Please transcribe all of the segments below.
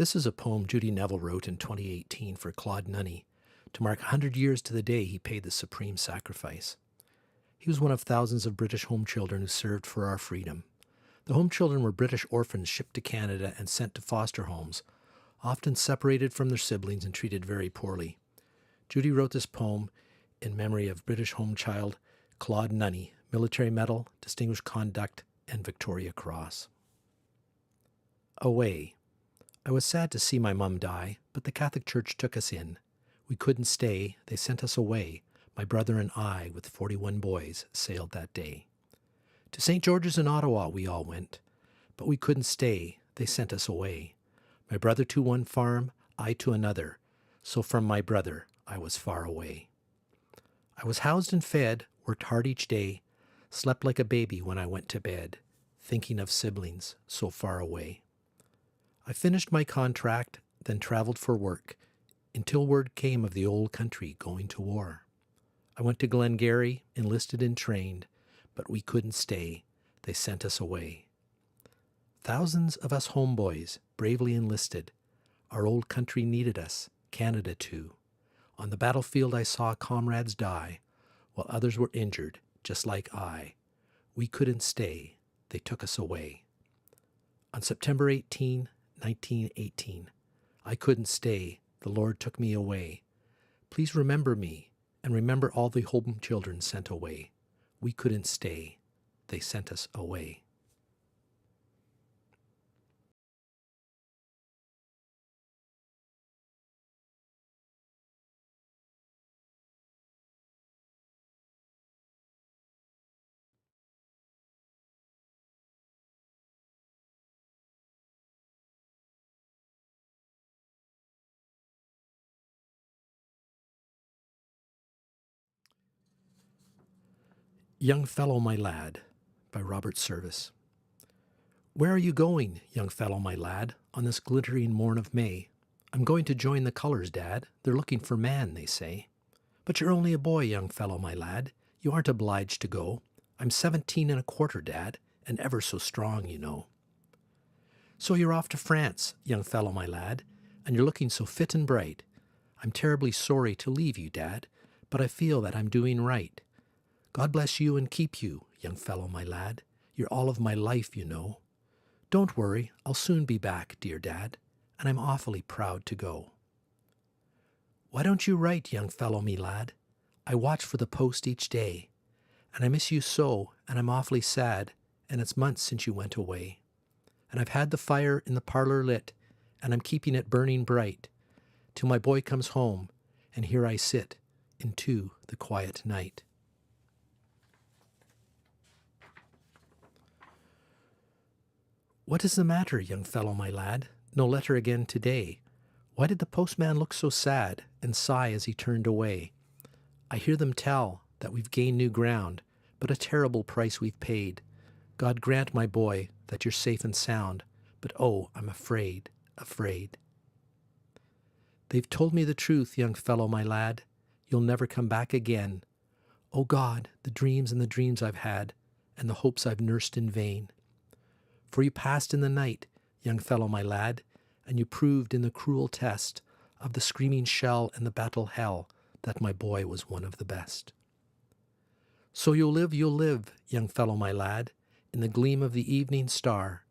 This is a poem Judy Neville wrote in 2018 for Claude Nunney to mark 100 years to the day he paid the supreme sacrifice. He was one of thousands of British home children who served for our freedom. The home children were British orphans shipped to Canada and sent to foster homes, often separated from their siblings and treated very poorly. Judy wrote this poem in memory of British home child Claude Nunney, Military Medal, Distinguished Conduct, and Victoria Cross. Away. I was sad to see my mum die, but the Catholic Church took us in. We couldn't stay, they sent us away. My brother and I, with 41 boys, sailed that day. To St. George's in Ottawa we all went, but we couldn't stay, they sent us away. My brother to one farm, I to another, so from my brother I was far away. I was housed and fed, worked hard each day, slept like a baby when I went to bed, thinking of siblings so far away. I finished my contract, then traveled for work, until word came of the old country going to war. I went to Glengarry, enlisted and trained, but we couldn't stay, they sent us away. Thousands of us homeboys bravely enlisted. Our old country needed us, Canada too. On the battlefield I saw comrades die, while others were injured, just like I. We couldn't stay, they took us away. On September 18, 1918, I couldn't stay, the Lord took me away. Please remember me, and remember all the home children sent away. We couldn't stay, they sent us away. Young Fellow My Lad by Robert Service. Where are you going, young fellow my lad, on this glittering morn of May? I'm going to join the colours, Dad. They're looking for man, they say. But you're only a boy, young fellow my lad. You aren't obliged to go. I'm 17 and a quarter, Dad, and ever so strong, you know. So you're off to France, young fellow my lad, and you're looking so fit and bright. I'm terribly sorry to leave you, Dad, but I feel that I'm doing right. God bless you and keep you, young fellow my lad. You're all of my life, you know. Don't worry, I'll soon be back, dear Dad, and I'm awfully proud to go. Why don't you write, young fellow me lad? I watch for the post each day, and I miss you so, and I'm awfully sad, and it's months since you went away. And I've had the fire in the parlour lit, and I'm keeping it burning bright, till my boy comes home, and here I sit, into the quiet night. What is the matter, young fellow my lad? No letter again today. Why did the postman look so sad and sigh as he turned away? I hear them tell that we've gained new ground, but a terrible price we've paid. God grant, my boy, that you're safe and sound, but oh, I'm afraid, afraid. They've told me the truth, young fellow my lad. You'll never come back again. Oh God, the dreams and the dreams I've had, and the hopes I've nursed in vain. For you passed in the night, young fellow my lad, and you proved in the cruel test of the screaming shell and the battle hell that my boy was one of the best. So you'll live, young fellow my lad, in the gleam of the evening star,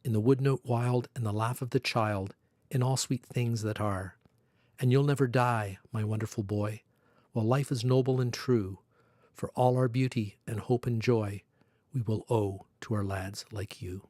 in the wood note wild and the laugh of the child, in all sweet things that are. And you'll never die, my wonderful boy, while life is noble and true, for all our beauty and hope and joy we will owe to our lads like you.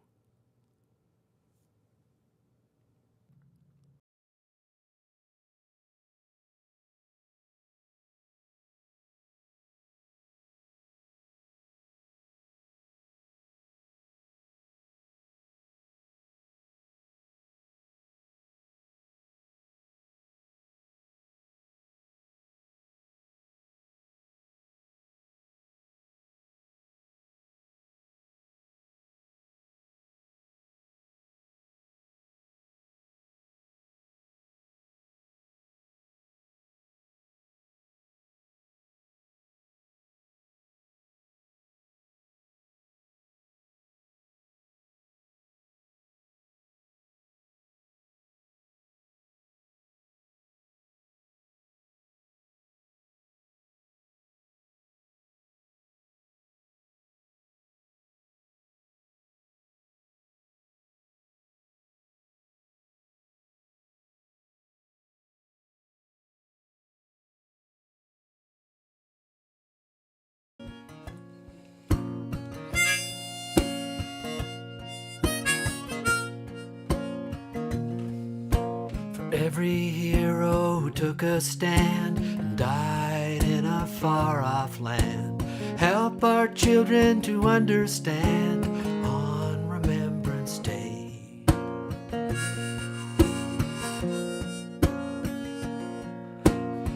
every hero who took a stand and died in a far-off land. Help our children to understand on Remembrance Day.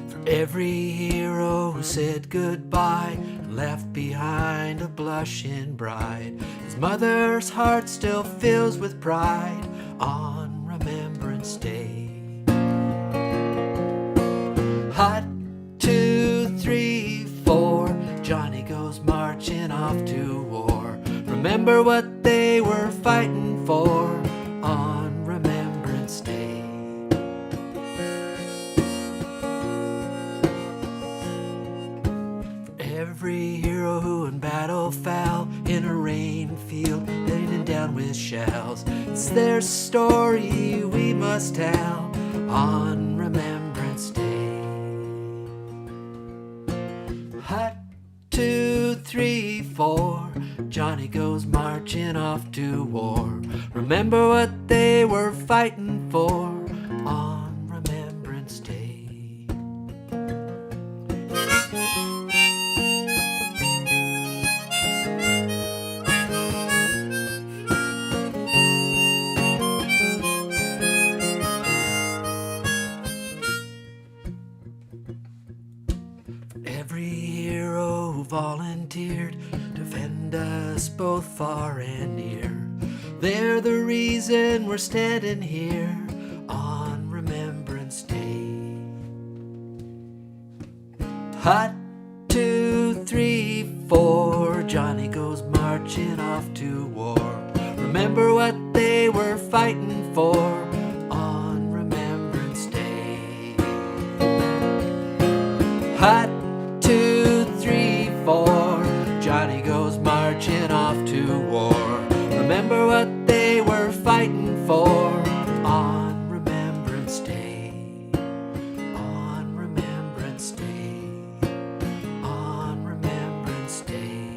For every hero who said goodbye and left behind a blushing bride, his mother's heart still fills with pride on Remembrance Day. Hot, 2, 3, 4, Johnny goes marching off to war. Remember what they were fighting for on Remembrance Day. For every hero who in battle fell in a rain field, laden down with shells, it's their story we must tell on Remembrance Day. Hot, 2, 3, 4, Johnny goes marching off to war. Remember what they were fighting for on Remembrance Day. Every hero who volunteered to defend us both far and near, they're the reason we're standing here on Remembrance Day. Hot, 2, 3, 4, Johnny goes marching off to war. Remember what they were fighting for on Remembrance Day. Hot, 2, 3, 4, Johnny goes marching off to war. Remember what they were fighting for on Remembrance Day. On Remembrance Day. On Remembrance Day.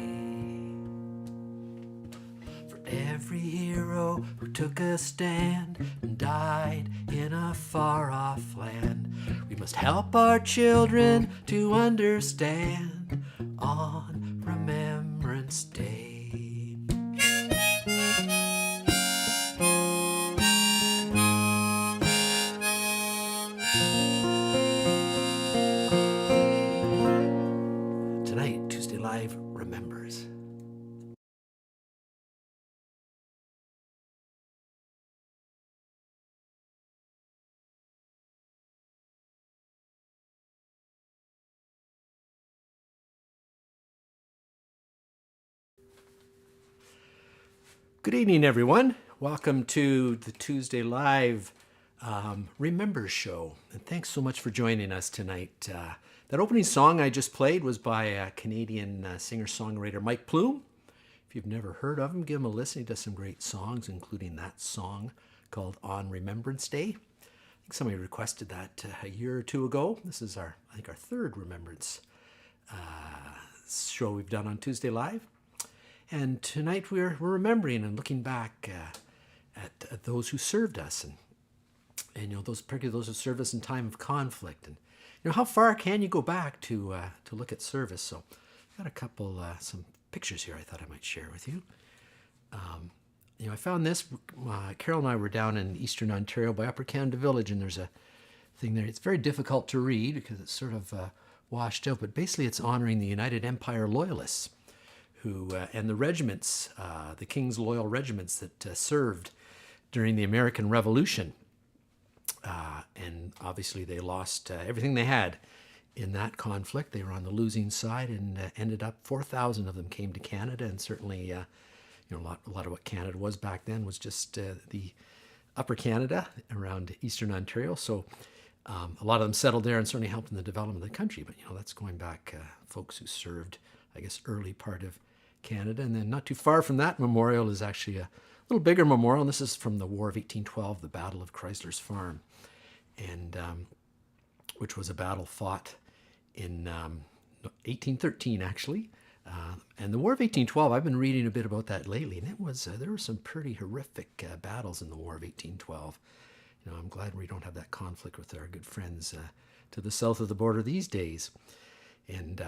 For every hero who took a stand and died in a far-off land, we must help our children to understand on Remembrance Day. Tonight, Tuesday Live remembers. Good evening, everyone. Welcome to the Tuesday Live Remember Show. And thanks so much for joining us tonight. That opening song I just played was by Canadian singer-songwriter Mike Plume. If you've never heard of him, give him a listen. He does some great songs, including that song called On Remembrance Day. I think somebody requested that a year or two ago. This is I think our third Remembrance show we've done on Tuesday Live. And tonight we're remembering and looking back at those who served us, and particularly those who served us in time of conflict. And how far can you go back to look at service? So I've got a couple some pictures here I thought I might share with you. I found this. Carol and I were down in Eastern Ontario by Upper Canada Village, and there's a thing there. It's very difficult to read because it's sort of washed out, but basically it's honoring the United Empire Loyalists and the regiments, the King's Loyal Regiments that served during the American Revolution. And obviously they lost everything they had in that conflict. They were on the losing side, and ended up 4,000 of them came to Canada, and certainly a lot of what Canada was back then was just the Upper Canada around Eastern Ontario. So a lot of them settled there and certainly helped in the development of the country. But that's going back folks who served, I guess, early part of Canada. And then not too far from that memorial is actually a little bigger memorial, and this is from the War of 1812, the Battle of Chrysler's Farm, and which was a battle fought in 1813, actually. And the War of 1812, I've been reading a bit about that lately, and it was there were some pretty horrific battles in the War of 1812. I'm glad we don't have that conflict with our good friends to the south of the border these days. And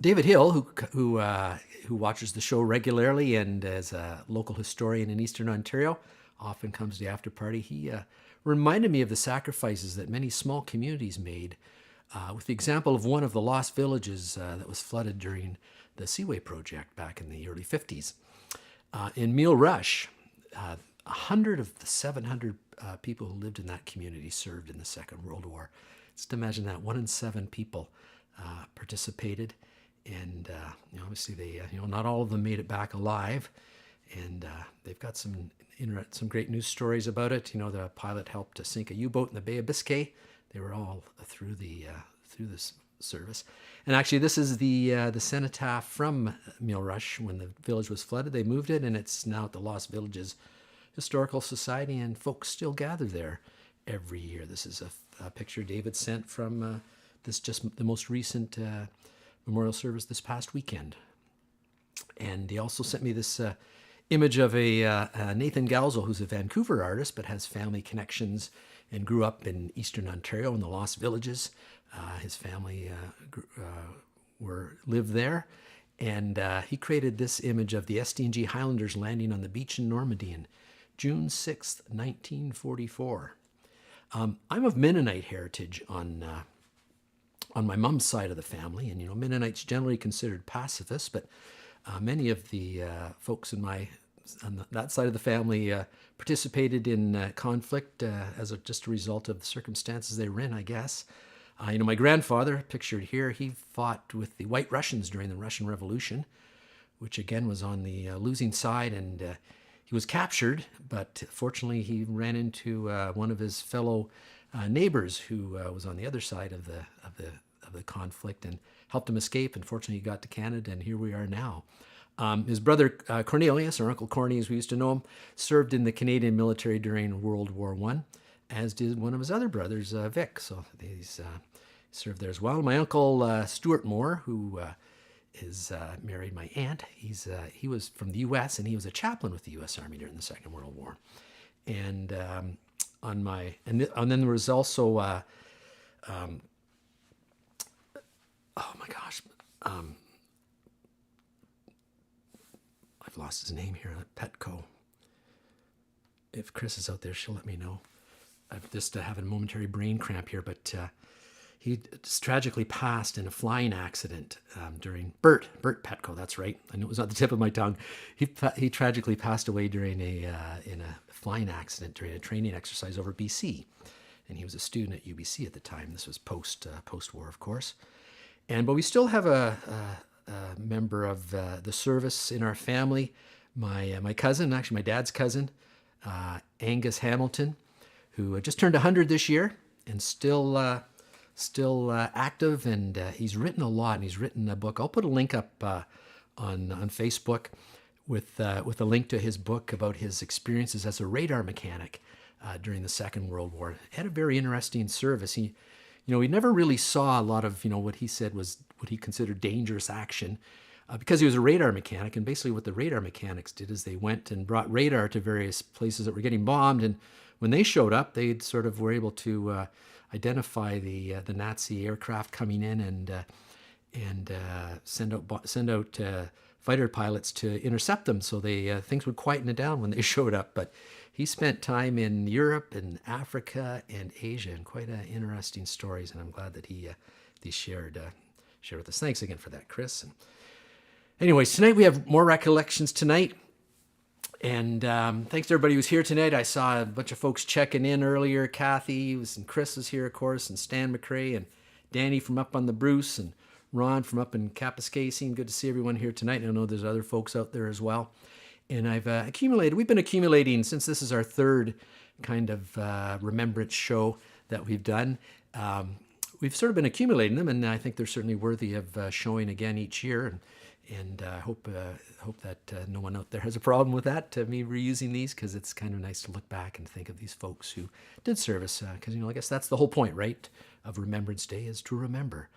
David Hill, who watches the show regularly and as a local historian in Eastern Ontario, often comes to the after party. He reminded me of the sacrifices that many small communities made, with the example of one of the lost villages that was flooded during the Seaway project back in the early 50s. In Meal Rush, 100 of the 700 people who lived in that community served in the Second World War. Just imagine that, 1 in 7 people participated, and obviously they, not all of them made it back alive, and they've got some great news stories about it. The pilot helped to sink a U-boat in the Bay of Biscay. They were all through this service. And actually, this is the cenotaph from Meal Rush when the village was flooded. They moved it, and it's now at the Lost Villages Historical Society, and folks still gather there every year. This is a picture David sent from the most recent memorial service this past weekend. And he also sent me this image of a Nathan Galzo, who's a Vancouver artist but has family connections and grew up in Eastern Ontario in the Lost Villages. His family lived there, and he created this image of the SDNG Highlanders landing on the beach in Normandy in June 6th, 1944. I'm of Mennonite heritage on my mom's side of the family, and Mennonites generally considered pacifists, but many of the folks on that side of the family participated in conflict as just a result of the circumstances they were in, I guess. My grandfather, pictured here, he fought with the White Russians during the Russian Revolution, which again was on the losing side, and he was captured, but fortunately he ran into one of his fellow neighbors who was on the other side of the conflict and helped him escape. And fortunately, he got to Canada, and here we are now. His brother Cornelius, or Uncle Corny as we used to know him, served in the Canadian military during World War I, as did one of his other brothers, Vic. So he's served there as well. My uncle Stuart Moore, who is married my aunt, he was from the U.S. and he was a chaplain with the U.S. Army during the Second World War. And then there was also oh my gosh. I've lost his name here, Petco. If Chris is out there, she'll let me know. I've just having a momentary brain cramp here, but he tragically passed in a flying accident during Bert Petco. That's right. I know it was on the tip of my tongue. He tragically passed away during in a flying accident during a training exercise over BC, and he was a student at UBC at the time. This was post-war, of course. But we still have a member of the service in our family. My cousin, actually my dad's cousin, Angus Hamilton, who just turned 100 this year and still active, and he's written a lot, and he's written a book. I'll put a link up on Facebook with a link to his book about his experiences as a radar mechanic during the Second World War. He had a very interesting service. He never really saw a lot of what he said was what he considered dangerous action because he was a radar mechanic. And basically what the radar mechanics did is they went and brought radar to various places that were getting bombed, and when they showed up, they sort of were able to identify the Nazi aircraft coming in and send out fighter pilots to intercept them, so things would quieten it down when they showed up. But he spent time in Europe and Africa and Asia, and quite interesting stories. And I'm glad that he shared with us. Thanks again for that, Chris. And anyways, tonight we have more recollections tonight. And thanks to everybody who's here tonight. I saw a bunch of folks checking in earlier. Kathy and Chris was here, of course, and Stan McRae and Danny from up on the Bruce and Ron from up in Kapuskasing. Good to see everyone here tonight. I know there's other folks out there as well. And we've been accumulating, since this is our third kind of remembrance show that we've done. We've sort of been accumulating them, and I think they're certainly worthy of showing again each year. And I hope that no one out there has a problem with that, me reusing these, because it's kind of nice to look back and think of these folks who did service, because I guess that's the whole point, right, of Remembrance Day, is to remember.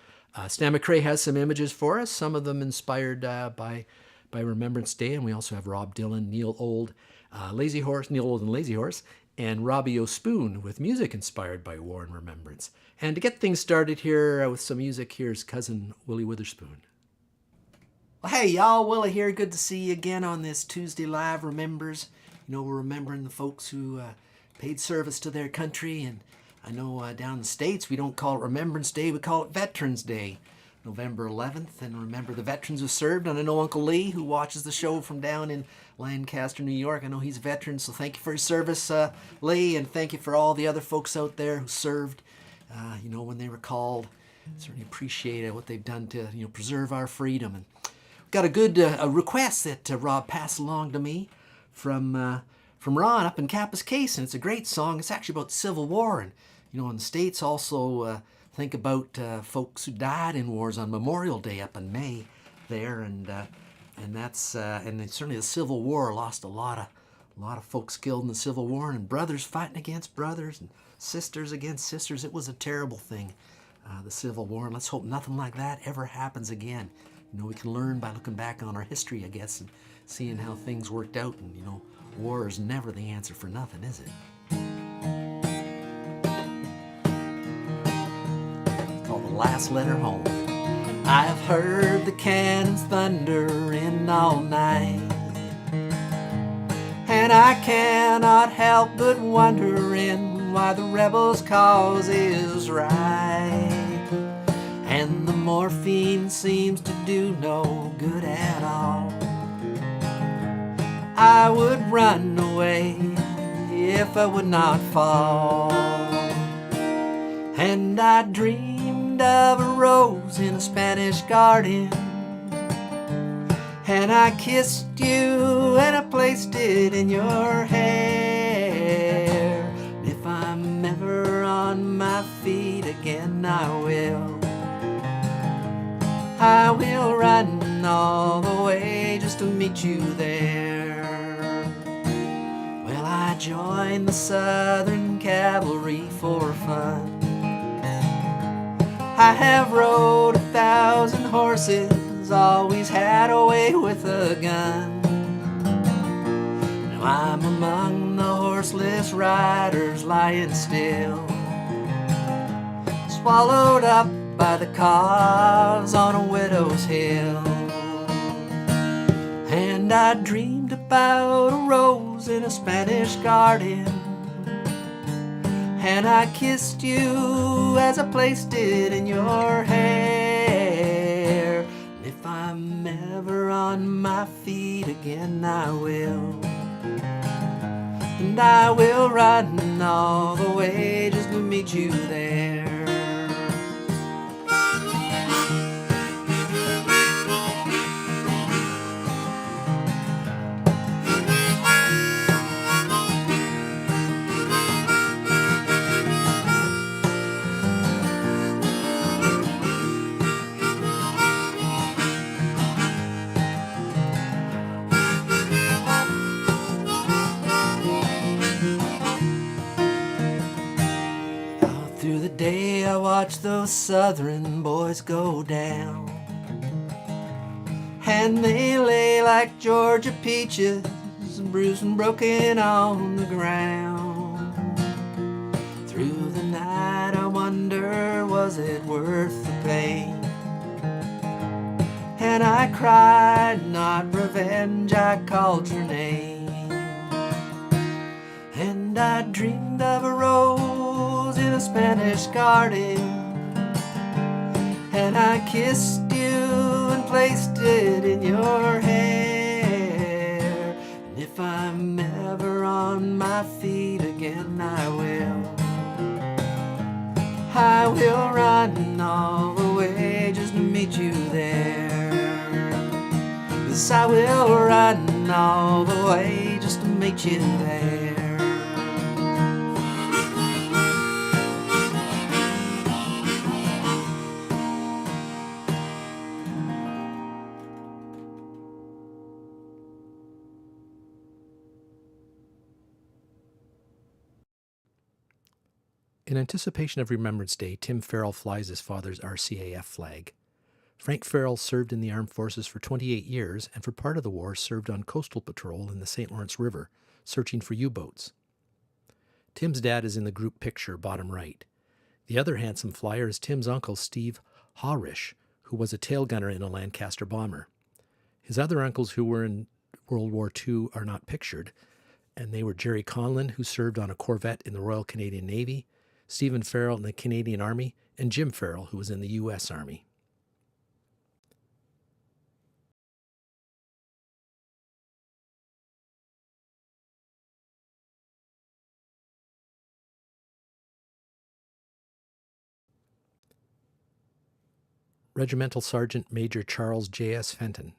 Stan McRae has some images for us, some of them inspired by Remembrance Day, and we also have Rob Dylan, Neil Old and Lazy Horse, and Robbie O'Spoon with music inspired by war and remembrance. And to get things started here with some music, here's cousin Willie Witherspoon. Well, hey y'all, Willie here. Good to see you again on this Tuesday Live Remembers. You know, we're remembering the folks who paid service to their country, and I know down in the States we don't call it Remembrance Day, we call it Veterans Day, November 11th, and remember the veterans who served. And I know Uncle Lee, who watches the show from down in Lancaster, New York, I know he's a veteran, so thank you for your service, Lee, and thank you for all the other folks out there who served, you know, when they were called. Certainly appreciate what they've done to, you know, preserve our freedom. And got a good request that Rob passed along to me from Ron up in Kapuskasing. It's a great song. It's actually about the Civil War, and you know, in the States also think about folks who died in wars on Memorial Day up in May there, and that's and certainly the Civil War lost a lot of folks killed in the Civil War, and brothers fighting against brothers and sisters against sisters. It was a terrible thing, the Civil War, and let's hope nothing like that ever happens again. You know, we can learn by looking back on our history, I guess, and seeing how things worked out. And, you know, war is never the answer for nothing, is it? It's called The Last Letter Home. I have heard the cannons thundering all night, and I cannot help but wondering why the rebels' cause is right. And the morphine seems to do no good at all. I would run away if I would not fall. And I dreamed of a rose in a Spanish garden, and I kissed you and I placed it in your hair. If I'm ever on my feet again, I will run all the way just to meet you there. Well, I joined the Southern Cavalry for fun. I have rode 1,000 horses, always had a way with a gun. Now I'm among the horseless riders lying still, swallowed up by the cause on a widow's hill. And I dreamed about a rose in a Spanish garden, and I kissed you as I placed it in your hair. And if I'm ever on my feet again, I will. And I will run all the way just to meet you there. Through the day I watch those Southern boys go down, and they lay like Georgia peaches, bruised and broken on the ground. Through the night I wonder, was it worth the pain? And I cried, not revenge, I called your name. And I dreamed of a rose in a Spanish garden, and I kissed you and placed it in your hair. And if I'm ever on my feet again, I will run all the way just to meet you there. Yes, I will run all the way just to meet you there. In anticipation of Remembrance Day, Tim Farrell flies his father's RCAF flag. Frank Farrell served in the armed forces for 28 years and for part of the war served on coastal patrol in the St. Lawrence River, searching for U-boats. Tim's dad is in the group picture, bottom right. The other handsome flyer is Tim's uncle, Steve Hawrish, who was a tail gunner in a Lancaster bomber. His other uncles who were in World War II are not pictured, and they were Jerry Conlon, who served on a Corvette in the Royal Canadian Navy, Stephen Farrell in the Canadian Army, and Jim Farrell, who was in the U.S. Army. Regimental Sergeant Major Charles J.S. Fenton.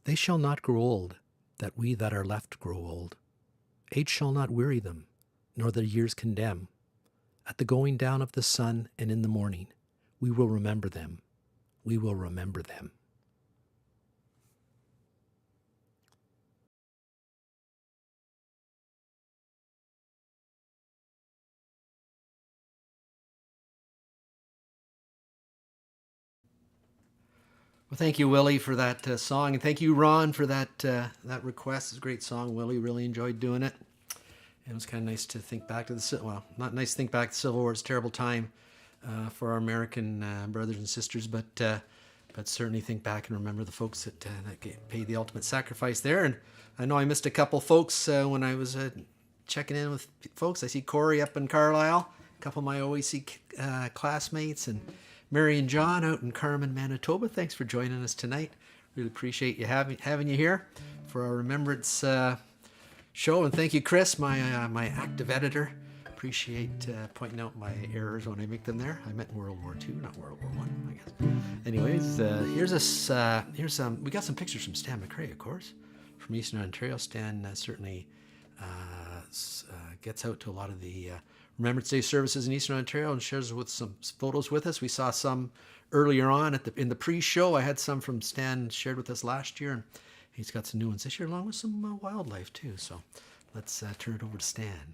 They shall not grow old, that we that are left grow old. Age shall not weary them, nor the years condemn. At the going down of the sun and in the morning, we will remember them. We will remember them. Well, thank you, Willie, for that song, and thank you, Ron, for that request. It's a great song, Willie. Really enjoyed doing it. And it was kind of nice to think back to not nice to think back to the Civil War. It's a terrible time for our American brothers and sisters, but certainly think back and remember the folks that paid the ultimate sacrifice there. And I know I missed a couple folks when I was checking in with folks. I see Corey up in Carlisle, a couple of my OAC classmates, and Mary and John out in Carmen, Manitoba. Thanks for joining us tonight. Really appreciate you having you here for our Remembrance show. And thank you, Chris, my active editor. Appreciate pointing out my errors when I make them there. I meant World War II, not World War I guess. Anyways, here's some. We got some pictures from Stan McRae, of course, from Eastern Ontario. Stan certainly gets out to a lot of the Remembrance Day services in Eastern Ontario and shares with some photos with us. We saw some earlier on in the pre-show. I had some from Stan shared with us last year, and he's got some new ones this year, along with some wildlife too. So let's turn it over to Stan.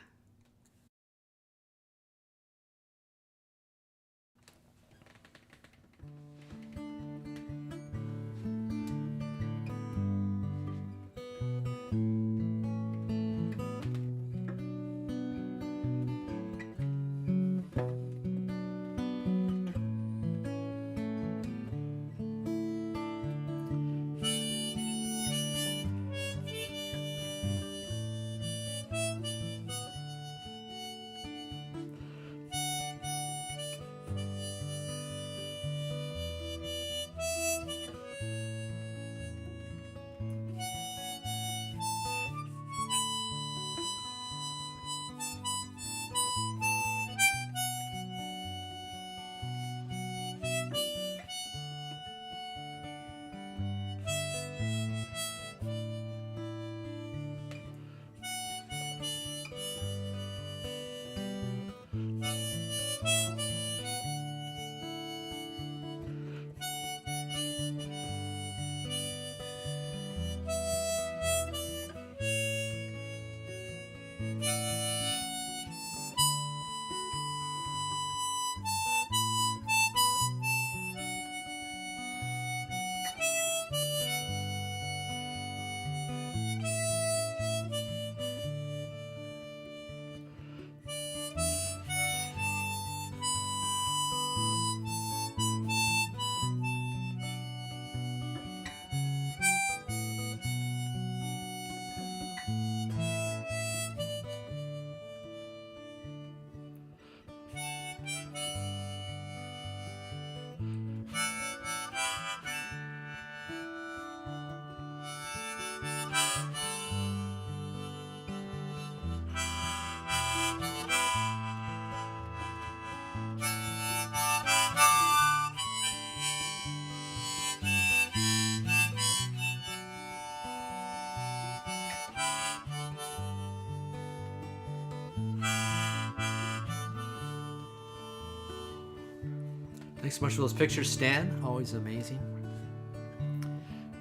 Thanks so much for those pictures, Stan. Always amazing.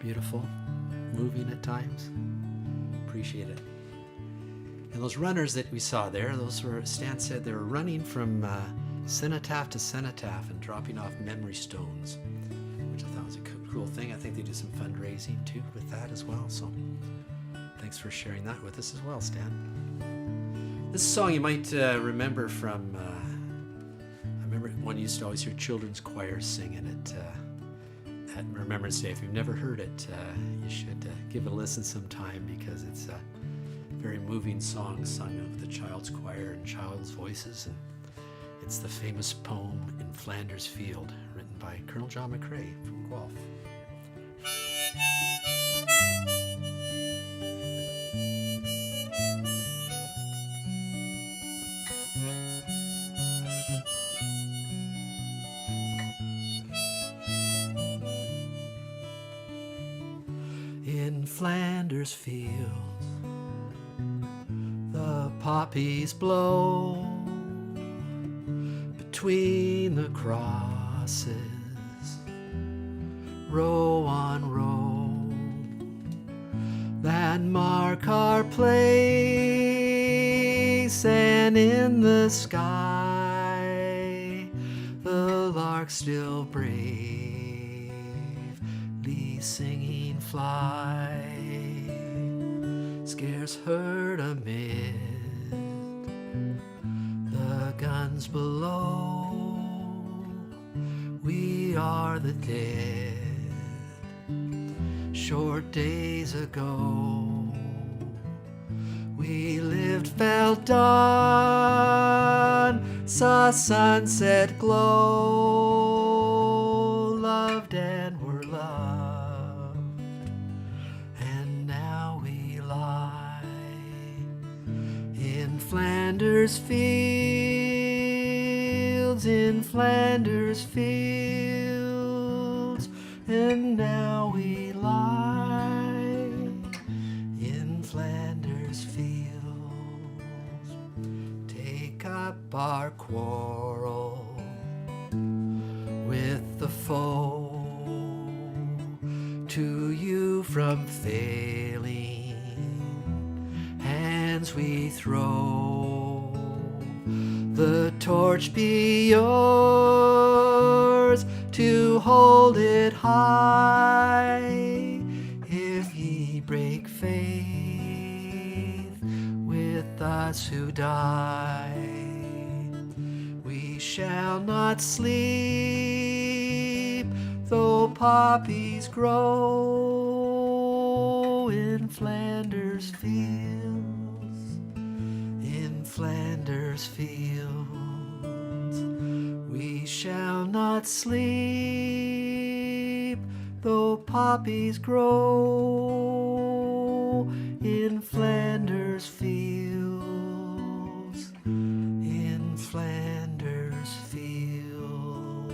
Beautiful. Moving at times. Appreciate it. And those runners that we saw there, those were, Stan said, they were running from cenotaph to cenotaph and dropping off memory stones, which I thought was a cool thing. I think they do some fundraising too with that as well. So thanks for sharing that with us as well, Stan. This song you might remember from, I remember one used to always hear children's choirs singing it at Remembrance Day. If you've never heard it, you should give it a listen sometime, because it's a very moving song sung of the child's choir and child's voices. And it's the famous poem In Flanders Field, written by Colonel John McRae from Guelph. In Flanders fields, the poppies blow between the crosses, row on row, that mark our place. And in the sky, the lark still bravely singing fly, scarce heard amid the guns below. We are the dead, short days ago. We lived, felt dawn, saw sunset glow, loved and were loved, and now we lie in Flanders fields, in Flanders fields, and now we lie in Flanders fields. Take up our quarrel with the foe, to you from failing hands we throw. The torch be yours to hold it high. If ye break faith with us who die, we shall not sleep though poppies grow in Flanders fields, in Flanders fields. We shall not sleep though poppies grow in Flanders fields, in Flanders fields.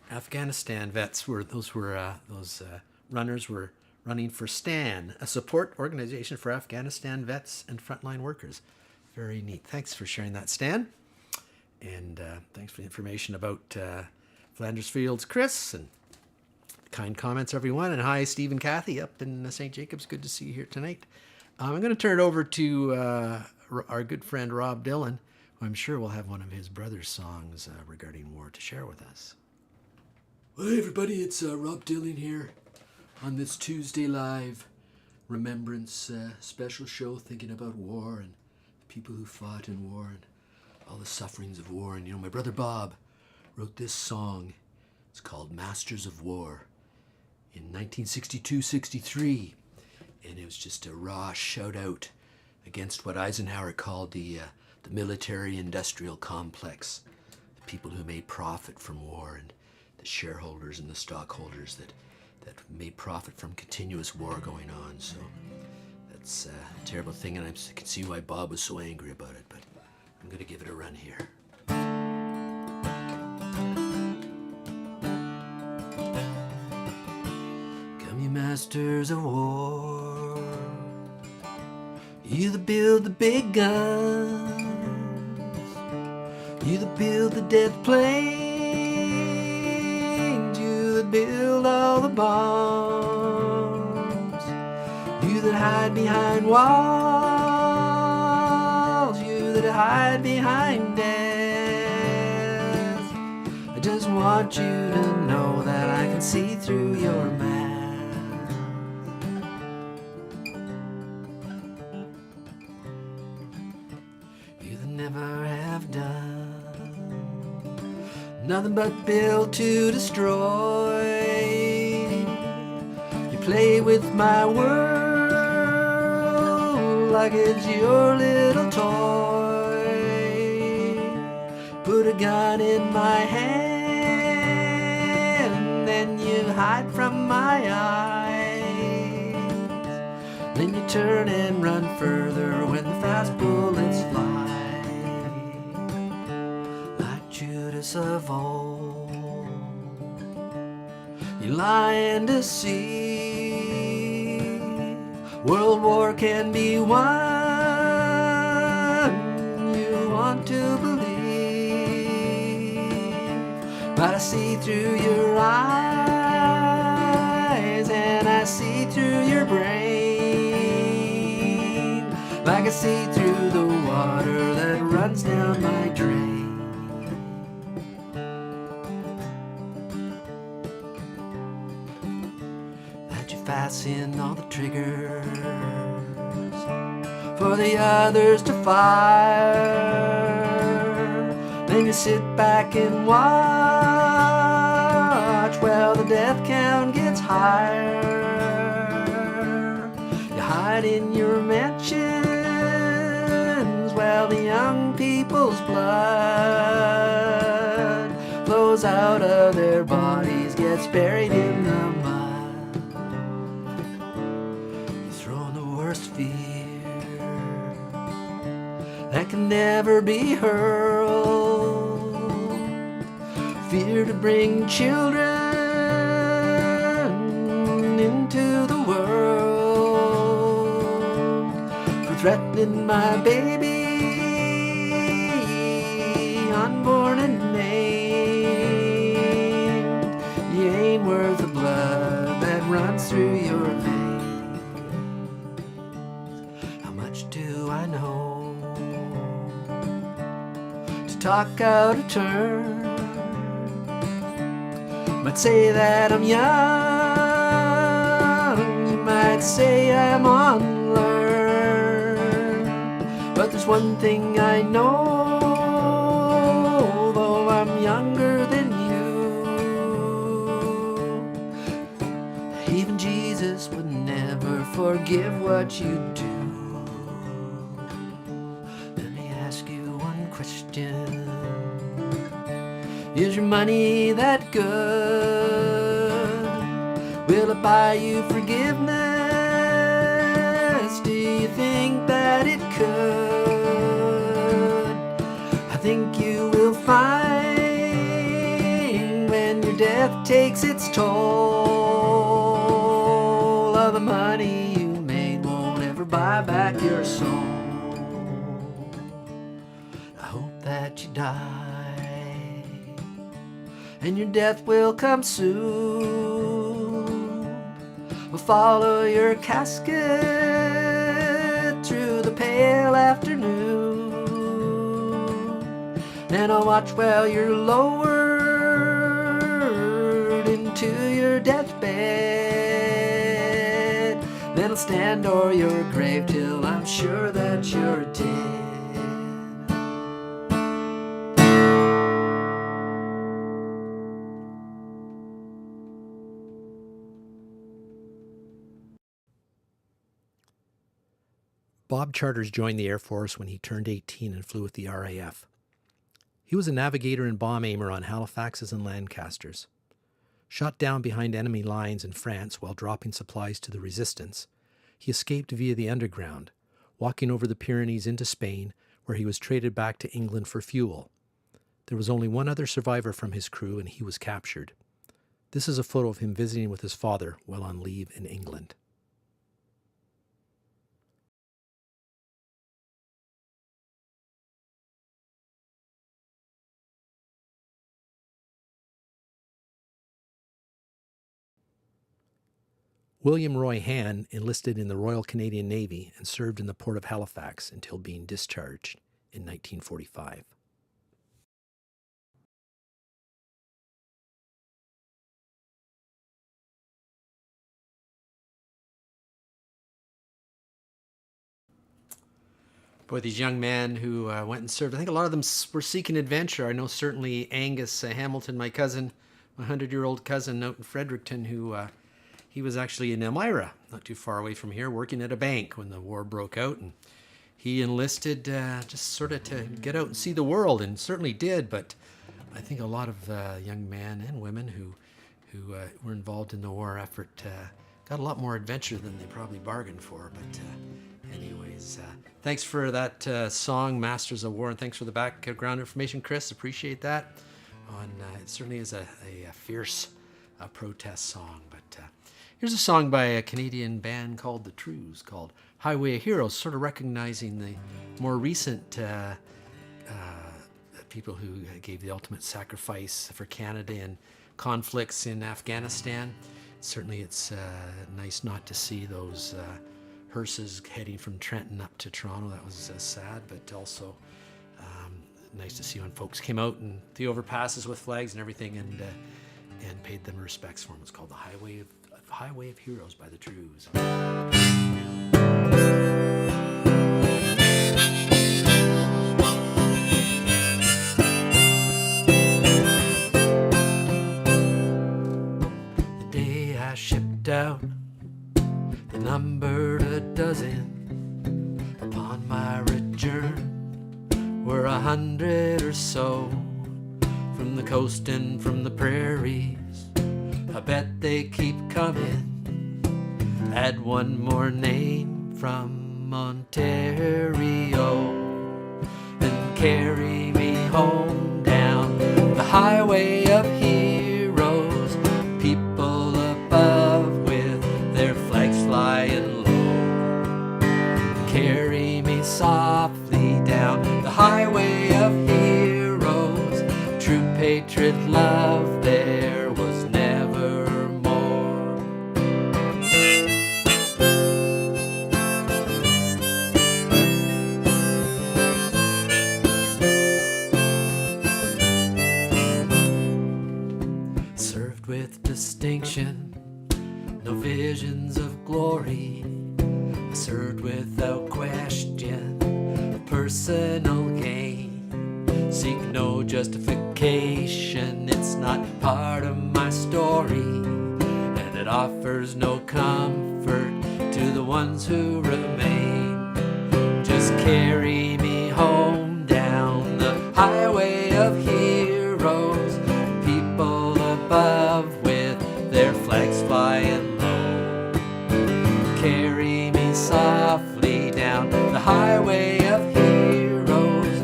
Afghanistan vets were those runners were running for STAN, a support organization for Afghanistan vets and frontline workers. Very neat. Thanks for sharing that, Stan. And thanks for the information about Flanders Fields, Chris, and kind comments, everyone. And hi, Steve and Kathy up in St. Jacobs. Good to see you here tonight. I'm going to turn it over to our good friend Rob Dylan, who I'm sure will have one of his brother's songs regarding war to share with us. Well, hey everybody, it's Rob Dylan here on this Tuesday live Remembrance special show, thinking about war and the people who fought in war and all the sufferings of war. And my brother Bob wrote this song. It's called Masters of War in 1962-63, and it was just a raw shout out against what Eisenhower called the military-industrial complex, the people who made profit from war, and the shareholders and the stockholders that made profit from continuous war going on. So that's a terrible thing, and I can see why Bob was so angry about it, but I'm going to give it a run here. Come, you masters of war, you that build the big guns, you that build the death planes, build all the bombs, you that hide behind walls, you that hide behind death. I just want you to know that I can see through your mask. never have done. Nothing but build to destroy. You play with my world like it's your little toy. Put a gun in my hand, then you hide from my eyes. Then you turn and run further when the fast bullets fly. Like Judas of old, you lie and deceive. World war can be won, you want to believe. But I see through your eyes, and I see through your brain, like I see through the water that runs down my drain. That you fasten all the triggers for the others to fire. Then you sit back and watch while the death count gets higher. You hide in your mansions while the young people's blood flows out of their bodies, gets buried in the mud. You throw in the worst fear that can never be hurled. Fear to bring children into the world. For threatening my baby, unborn and named. You ain't worth the blood that runs through your veins. How much do I know to talk out of turn? Might say that I'm young, you might say I'm unlearned, but there's one thing I know, though I'm younger than you, even Jesus would never forgive what you do. Let me ask you one question. Is your money that good? Will it buy you forgiveness? Do you think that it could? I think you will find when your death takes its toll, all the money you made won't ever buy back your soul. I hope that you die and your death will come soon. We'll follow your casket through the pale afternoon, and I'll watch while you're lowered into your deathbed. Then I'll stand o'er your grave till I'm sure that you're dead. Bob Charters joined the Air Force when he turned 18 and flew with the RAF. He was a navigator and bomb aimer on Halifaxes and Lancasters. Shot down behind enemy lines in France while dropping supplies to the resistance, he escaped via the underground, walking over the Pyrenees into Spain, where he was traded back to England for fuel. There was only one other survivor from his crew, and he was captured. This is a photo of him visiting with his father while on leave in England. William Roy Han enlisted in the Royal Canadian Navy and served in the port of Halifax until being discharged in 1945. Boy, these young men who went and served, I think a lot of them were seeking adventure. I know certainly Angus Hamilton, my cousin, my 100-year-old cousin out in Fredericton, who he was actually in Elmira, not too far away from here, working at a bank when the war broke out. And he enlisted just sort of to get out and see the world, and certainly did. But I think a lot of young men and women who were involved in the war effort got a lot more adventure than they probably bargained for. But anyways, thanks for that song, Masters of War, and thanks for the background information, Chris. Appreciate that. It certainly is a fierce protest song. But here's a song by a Canadian band called The Trews, called Highway of Heroes, sort of recognizing the more recent people who gave the ultimate sacrifice for Canada in conflicts in Afghanistan. Certainly it's nice not to see those hearses heading from Trenton up to Toronto. That was sad, but also nice to see when folks came out and the overpasses with flags and everything, and paid them respects for them. It's called the Highway of Heroes by the Trews. The day I shipped out, the numbered a dozen. Upon my return were 100 or so, from the coast and from the prairies. I bet they keep coming. Add one more name from Ontario and carry me home down the highway of heroes. People above with their flags flying low, carry me softly down the highway of heroes. True patriot love there was never more. Served with distinction, no visions of glory. I served without question, personal gain. Seek no justification, it's not part of my story, and it offers no comfort to the ones who remain. Just carry me home down the highway of heroes. People above with their flags flying low, carry me softly down the highway of heroes.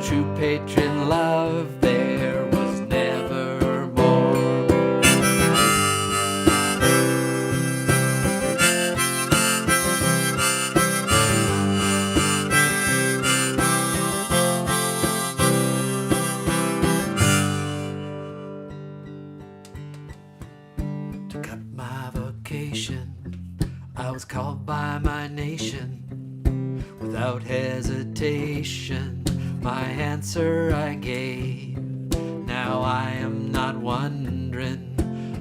True patriot love there was never more. Took up my vocation, I was called by my nation. Without hesitation, my answer I gave. Now I am not wondering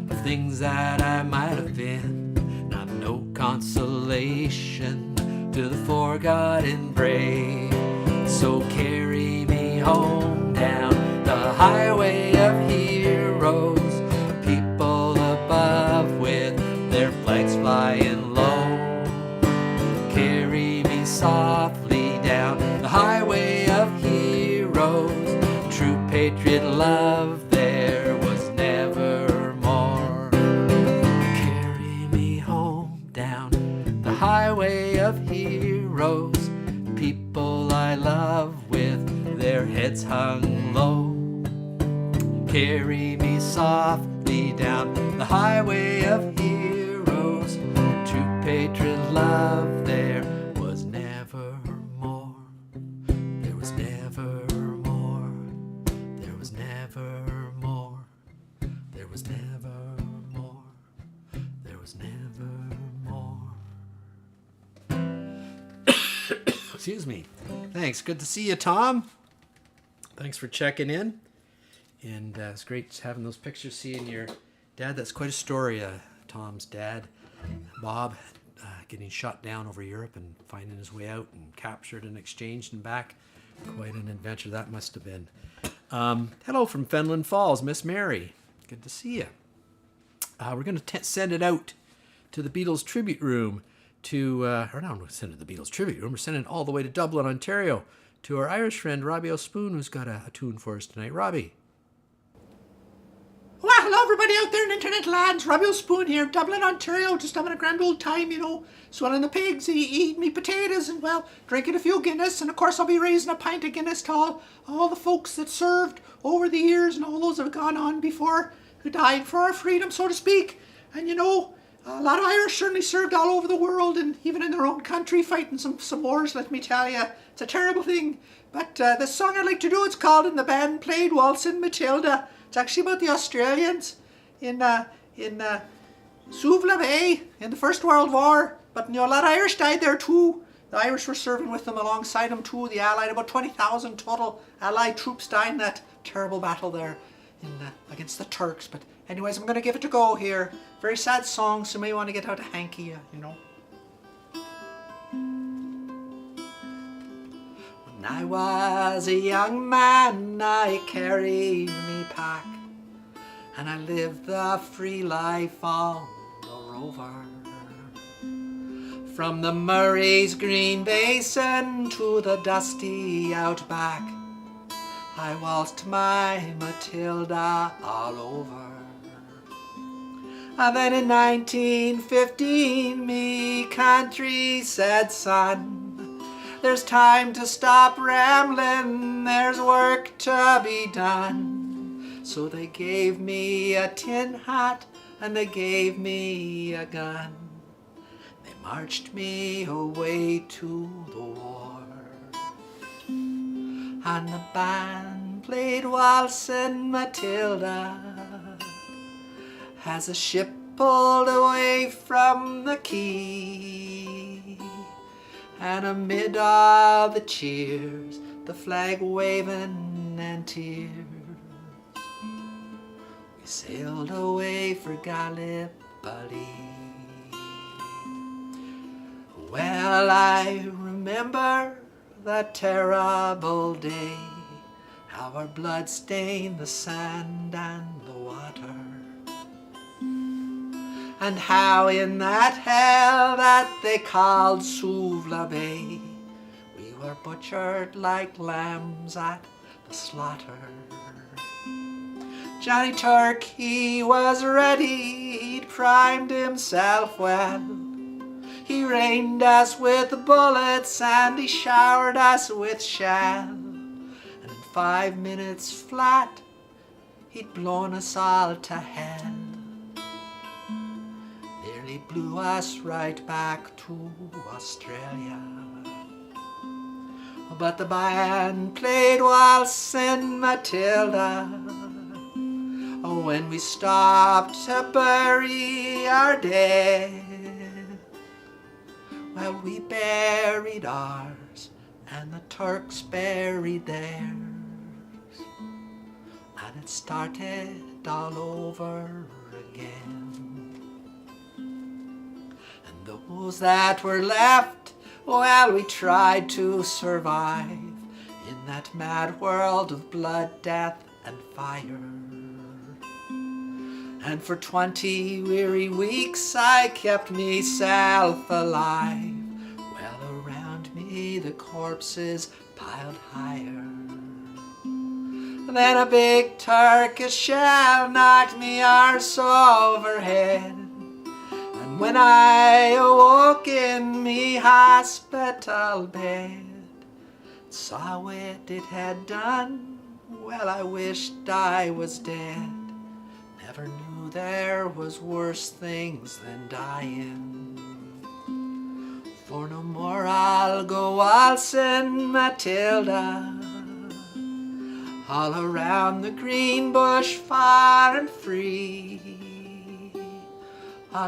of things that I might have been. Not no consolation to the forgotten brave. So carry me home down the highway of heroes. People above with their flags flying low, carry me softly down the highway of heroes. True patriot love there was never more. Carry me home down the highway of heroes. People I love with their heads hung low, carry me softly down the highway of heroes. True patriot love there was never more. There was never more. There was never more. There was never more. There was never more. Excuse me. Thanks. Good to see you, Tom. Thanks for checking in. And it's great having those pictures, seeing your dad. That's quite a story. Tom's dad, Bob, getting shot down over Europe and finding his way out and captured and exchanged and back. Quite an adventure that must have been. Hello from Fenland Falls, Miss Mary. Good to see you. We're going to send it out to the Beatles Tribute Room or no, we're sending it to the Beatles Tribute Room. We're sending it all the way to Dublin, Ontario, to our Irish friend Robbie O'Spoon, who's got a tune for us tonight. Robbie. Well, hello everybody out there in internet lands. Robbie O'Spoon here, Dublin, Ontario, just having a grand old time, swelling the pigs, eating me potatoes, and, well, drinking a few Guinness, and of course I'll be raising a pint of Guinness to all the folks that served over the years, and all those that have gone on before, who died for our freedom, so to speak. And, a lot of Irish certainly served all over the world, and even in their own country, fighting some wars, let me tell you. It's a terrible thing. But the song I'd like to do, it's called "And the Band Played Waltzin' Matilda." It's actually about the Australians in Suvla Bay in the First World War. But, a lot of Irish died there too. The Irish were serving with them alongside them too. The Allied, about 20,000 total Allied troops died in that terrible battle there against the Turks. But anyways, I'm going to give it a go here. Very sad song, so you may want to get out a hanky, When I was a young man, I carried me pack, and I lived the free life on the rover. From the Murray's green basin to the dusty outback, I waltzed my Matilda all over. And then in 1915, me country said, "Son, there's time to stop rambling, there's work to be done." So they gave me a tin hat and they gave me a gun. They marched me away to the war. And the band played Waltzin' Matilda as the ship pulled away from the quay. And amid all the cheers, the flag waving and tears, we sailed away for Gallipoli. Well, I remember that terrible day, how our blood stained the sand and the water, and how in that hell that they called Suvla Bay, we were butchered like lambs at the slaughter. Johnny Turk, he was ready, he'd primed himself well. He rained us with bullets and he showered us with shell. And in 5 minutes flat, he'd blown us all to hell. Nearly blew us right back to Australia. But the band played Waltzin' Matilda. Oh, when we stopped to bury our dead, well, we buried ours and the Turks buried theirs, and it started all over again. And those that were left, well, we tried to survive in that mad world of blood, death and fire. And for 20 weary weeks I kept myself alive, well, around me the corpses piled higher. Then a big Turkish shell knocked me arse overhead, and when I awoke in me hospital bed, saw what it had done, well, I wished I was dead. Never knew there was worse things than dying. For no more I'll go waltzing Matilda all around the green bush far and free.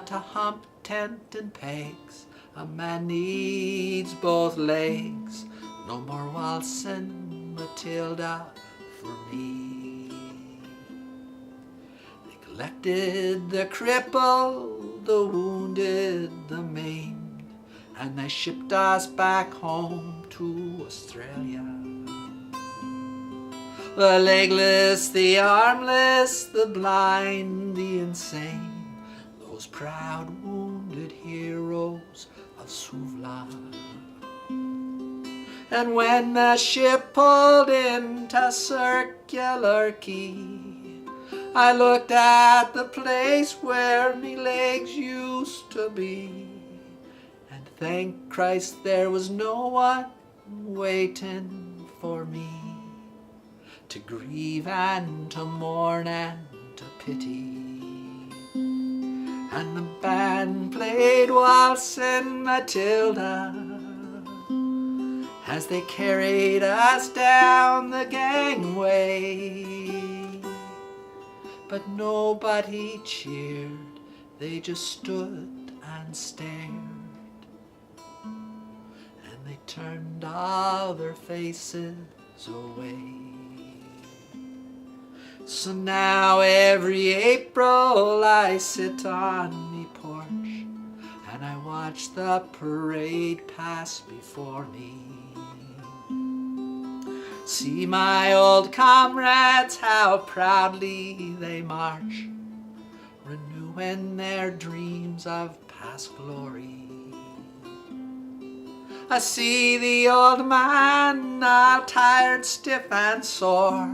To hump, tent and pegs, a man needs both legs. No more waltzing Matilda for me. Neglected the crippled, the wounded, the maimed, and they shipped us back home to Australia. The legless, the armless, the blind, the insane, those proud wounded heroes of Suvla. And when the ship pulled into Circular Quay, I looked at the place where me legs used to be, and thank Christ there was no one waiting for me to grieve and to mourn and to pity. And the band played Waltzing Matilda as they carried us down the gangway. But nobody cheered, they just stood and stared, and they turned all their faces away. So now every April I sit on me porch and I watch the parade pass before me. See my old comrades, how proudly they march, renewing their dreams of past glory. I see the old man, all tired, stiff and sore,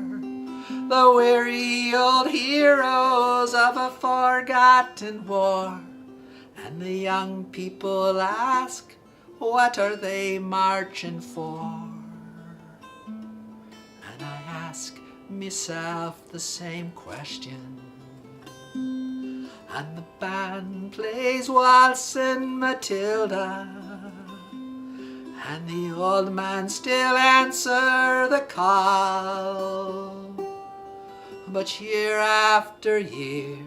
the weary old heroes of a forgotten war. And the young people ask, what are they marching for? And I ask myself the same question. And the band plays Waltzing Matilda, and the old man still answer the call. But year after year,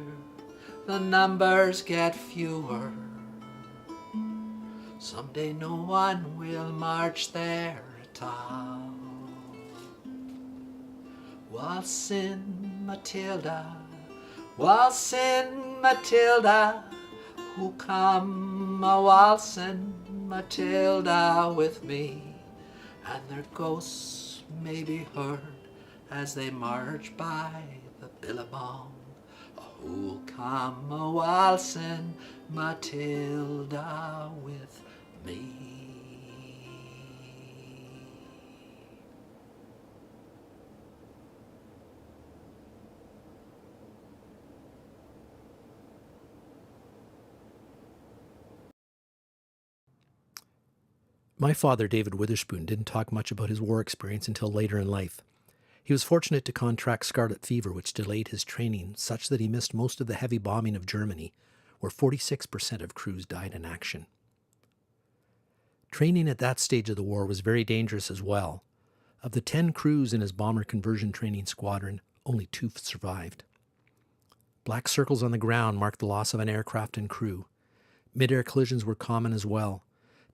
the numbers get fewer. Someday no one will march there at all. Waltzing Matilda, Waltzing Matilda, who come a waltzing Matilda with me, and their ghosts may be heard as they march by the billabong. Who'll come a waltzing Matilda with me? My father, David Witherspoon, didn't talk much about his war experience until later in life. He was fortunate to contract scarlet fever, which delayed his training such that he missed most of the heavy bombing of Germany, where 46% of crews died in action. Training at that stage of the war was very dangerous as well. Of the 10 crews in his bomber conversion training squadron, only 2 survived. Black circles on the ground marked the loss of an aircraft and crew. Mid-air collisions were common as well.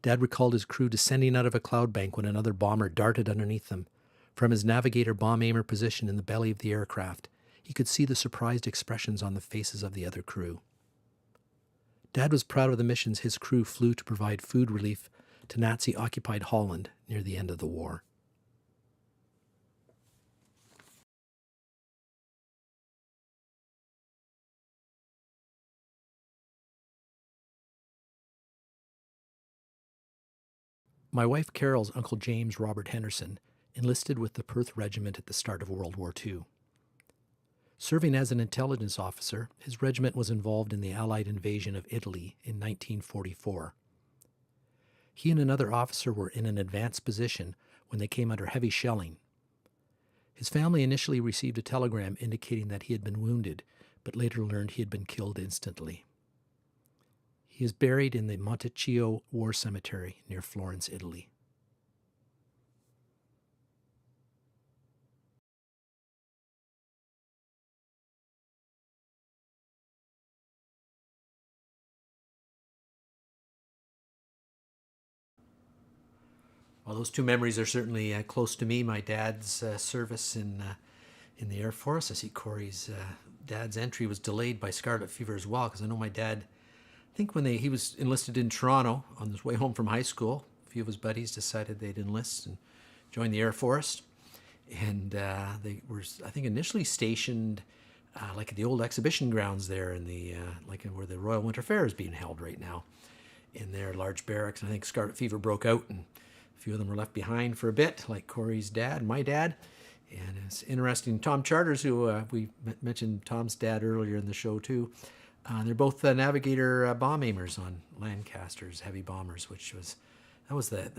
Dad recalled his crew descending out of a cloud bank when another bomber darted underneath them. From his navigator bomb aimer position in the belly of the aircraft, he could see the surprised expressions on the faces of the other crew. Dad was proud of the missions his crew flew to provide food relief to Nazi-occupied Holland near the end of the war. My wife Carol's Uncle James Robert Henderson enlisted with the Perth Regiment at the start of World War II. Serving as an intelligence officer, his regiment was involved in the Allied invasion of Italy in 1944. He and another officer were in an advanced position when they came under heavy shelling. His family initially received a telegram indicating that he had been wounded, but later learned he had been killed instantly. He is buried in the Montecchio War Cemetery near Florence, Italy. Well, those two memories are certainly close to me. My dad's service in the Air Force. I see Corey's dad's entry was delayed by scarlet fever as well, because I know my dad think when he was enlisted in Toronto on his way home from high school, a few of his buddies decided they'd enlist and join the Air Force. And they were, I think, initially stationed like at the old exhibition grounds there in the like where the Royal Winter Fair is being held right now, in their large barracks. And I think scarlet fever broke out, and a few of them were left behind for a bit, like Corey's dad and my dad. And it's interesting. Tom Charters, who we mentioned Tom's dad earlier in the show too. They're both Navigator bomb aimers on Lancasters, heavy bombers, that was the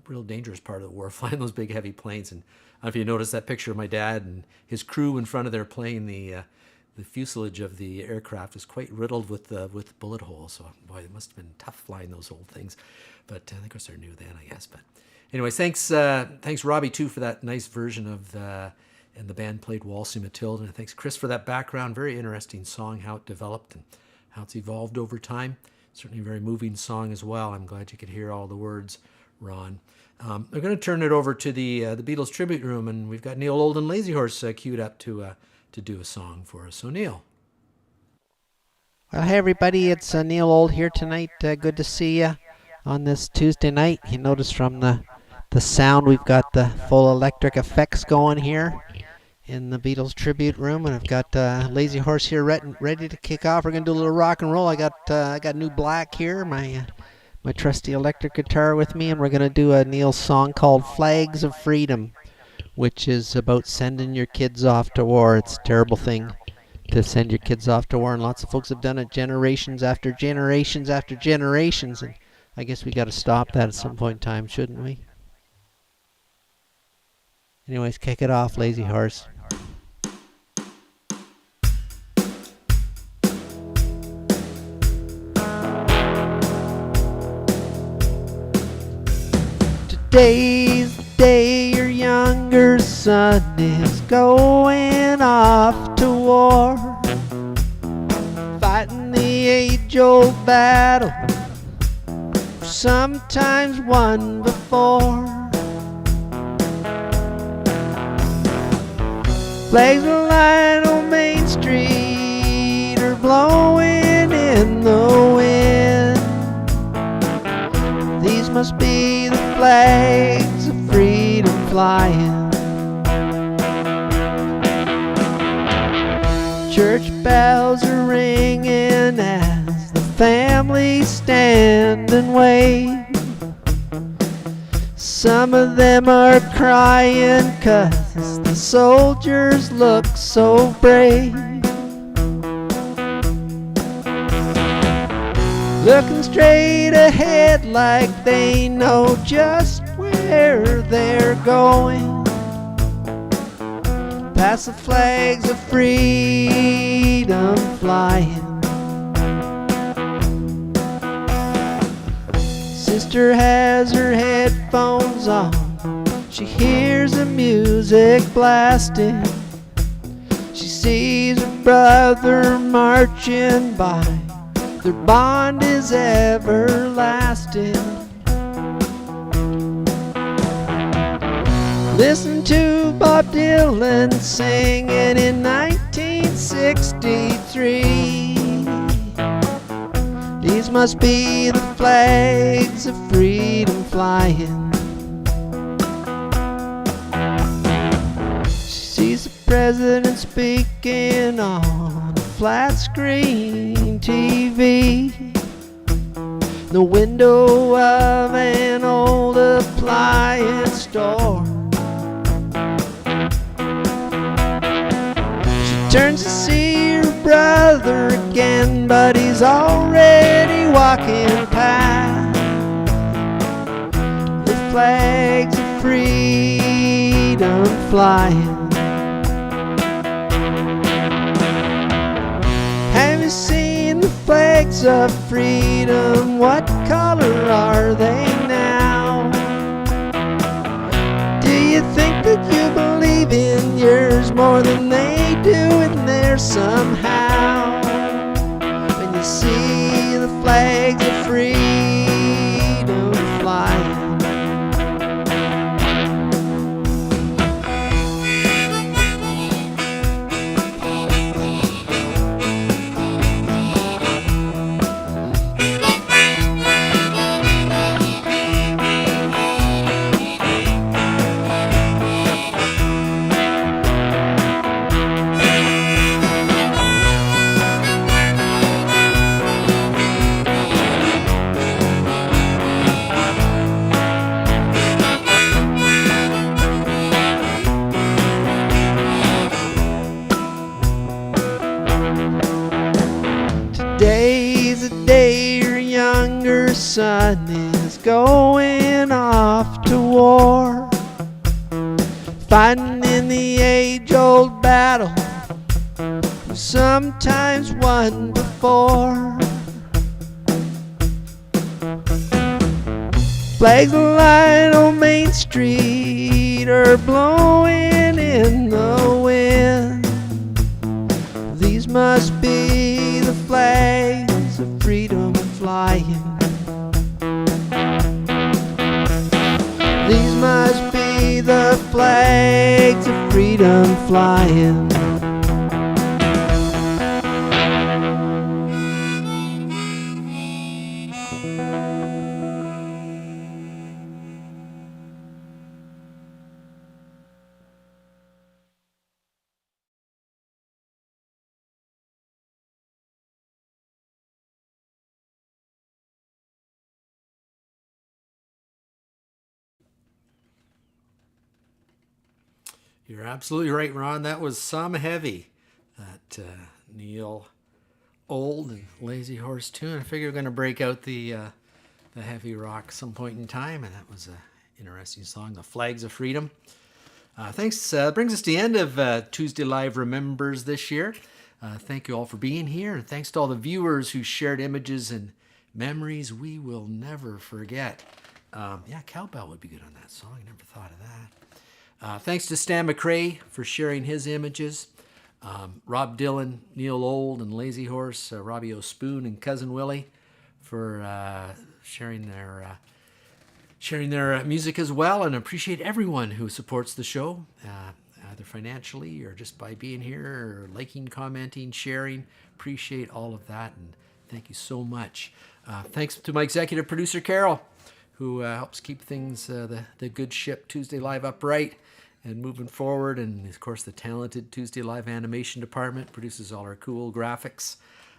real dangerous part of the war, flying those big heavy planes. And I don't know if you noticed that picture of my dad and his crew in front of their plane. The fuselage of the aircraft was quite riddled with bullet holes. So boy, it must have been tough flying those old things. But of course they're new then, I guess. But anyways, thanks Robbie too for that nice version of and the band played Waltzing Matilda. And thanks Chris for that background. Very interesting song, how it developed and how it's evolved over time. Certainly a very moving song as well. I'm glad you could hear all the words, Ron. I'm going to turn it over to the Beatles tribute room, and we've got Neil Old and Lazy Horse queued up to do a song for us. So Neil. Well, hey everybody, it's Neil Old here tonight. Good to see you on this Tuesday night. You notice from the sound we've got the full electric effects going here in the Beatles tribute room, and I've got Lazy Horse here ready to kick off. We're gonna do a little rock and roll. I got new black here, my trusty electric guitar with me, and we're gonna do a Neil song called "Flags of Freedom," which is about sending your kids off to war. It's a terrible thing to send your kids off to war, and lots of folks have done it generations after generations after generations, and I guess we got to stop that at some point in time, shouldn't we? Anyways, kick it off, Lazy Horse. Today's the day your younger son is going off to war, fighting the age-old battle, sometimes won before. Flags are lying on Main Street or blowing in the wind. These must be the flags of freedom flying. Church bells are ringing as the families stand and wait. Some of them are crying 'cause the soldiers look so brave. Looking straight ahead like they know just where they're going, past the flags of freedom flying. Sister has her headphones on, she hears the music blasting. She sees her brother marching by, their bond is everlasting. Listen to Bob Dylan singing in 1963. These must be the flags of freedom flying. She sees the president speaking on a flat screen TV, the window of an old appliance store. She turns to see her brother again, but he's already walking past. The flags of freedom flying. Have you seen the flags of freedom? What color are they now? Do you think that you believe in yours more than they do in theirs somehow? When you see the flags of freedom flying. son is going off to war, fighting in the age-old battle we sometimes won before. Flags lying on Main Street are blowing in the wind. These must be the flags of freedom flying. These must be the flags of freedom flying. You're absolutely right, Ron. That was some heavy. That Neil Old and Lazy Horse tune. I figure we're going to break out the heavy rock some point in time, and that was an interesting song, The Flags of Freedom. Thanks. Brings us to the end of Tuesday Live Remembers this year. Thank you all for being here, and thanks to all the viewers who shared images and memories we will never forget. Yeah, cowbell would be good on that song. I never thought of that. Thanks to Stan McRae for sharing his images. Rob Dillon, Neil Old, and Lazy Horse, Robbie O'Spoon, and Cousin Willie for sharing their music as well. And appreciate everyone who supports the show, either financially or just by being here or liking, commenting, sharing. Appreciate all of that, and thank you so much. Thanks to my executive producer, Carol, who helps keep things, the good ship Tuesday Live upright and moving forward. And of course, the talented Tuesday Live animation department produces all our cool graphics.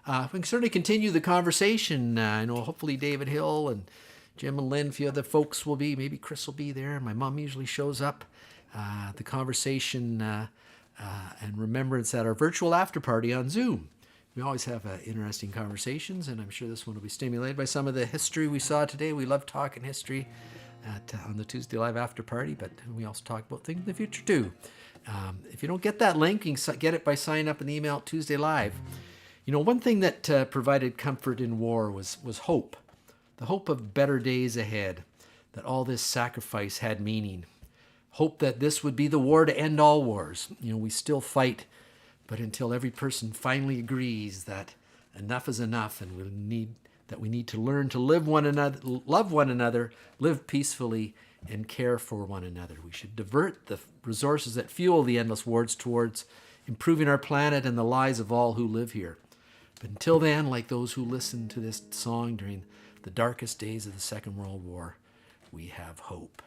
We can certainly continue the conversation. I know hopefully David Hill and Jim and Lynn, a few other folks will be, maybe Chris will be there. My mom usually shows up. The conversation and remembrance at our virtual after party on Zoom. We always have interesting conversations, and I'm sure this one will be stimulated by some of the history we saw today. We love talking history on the Tuesday Live After Party, but we also talk about things in the future too. If you don't get that link, you can get it by signing up in the email at Tuesday Live. You know, one thing that provided comfort in war was hope. The hope of better days ahead, that all this sacrifice had meaning. Hope that this would be the war to end all wars. You know, we still fight, but until every person finally agrees that enough is enough, and we need to learn to love one another, live peacefully, and care for one another. We should divert the resources that fuel the endless wars towards improving our planet and the lives of all who live here. But until then, like those who listened to this song during the darkest days of the Second World War, we have hope.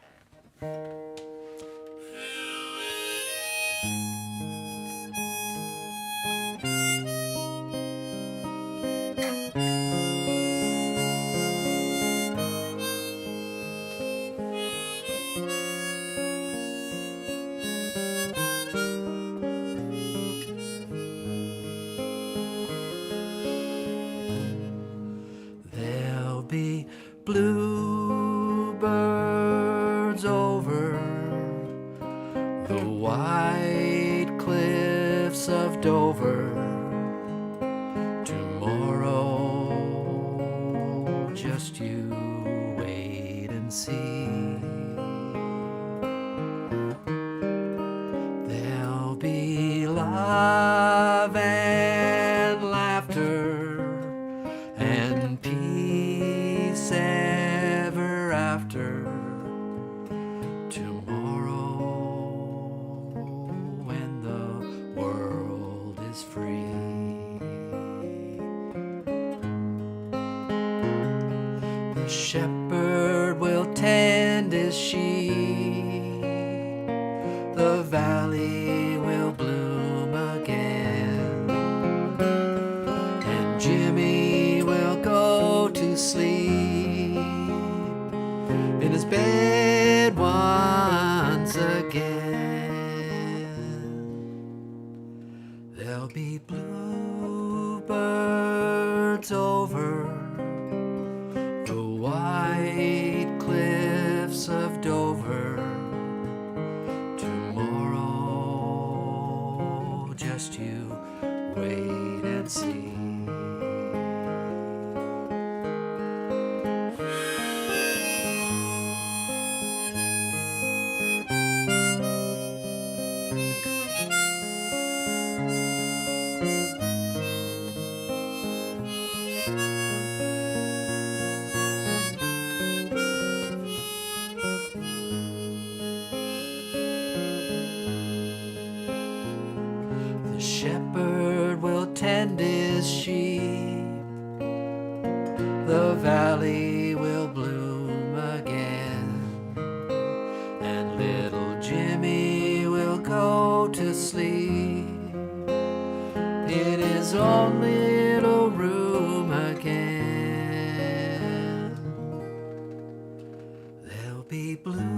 Bluebirds over the white cliffs of Dover. Tomorrow, just you wait and see. There'll be love and laughter and peace ever after. Tomorrow, when the world is free. The shepherd will tend his sheep. The valley will bloom again, and Jimmy will go to sleep in his bed once again. There'll be bluebirds over the wild cliffs of Dover. Tomorrow, just you wait and see. The shepherd will tend his sheep, the valley will bloom again, and little Jimmy will go to sleep in his own little room again. There'll be blue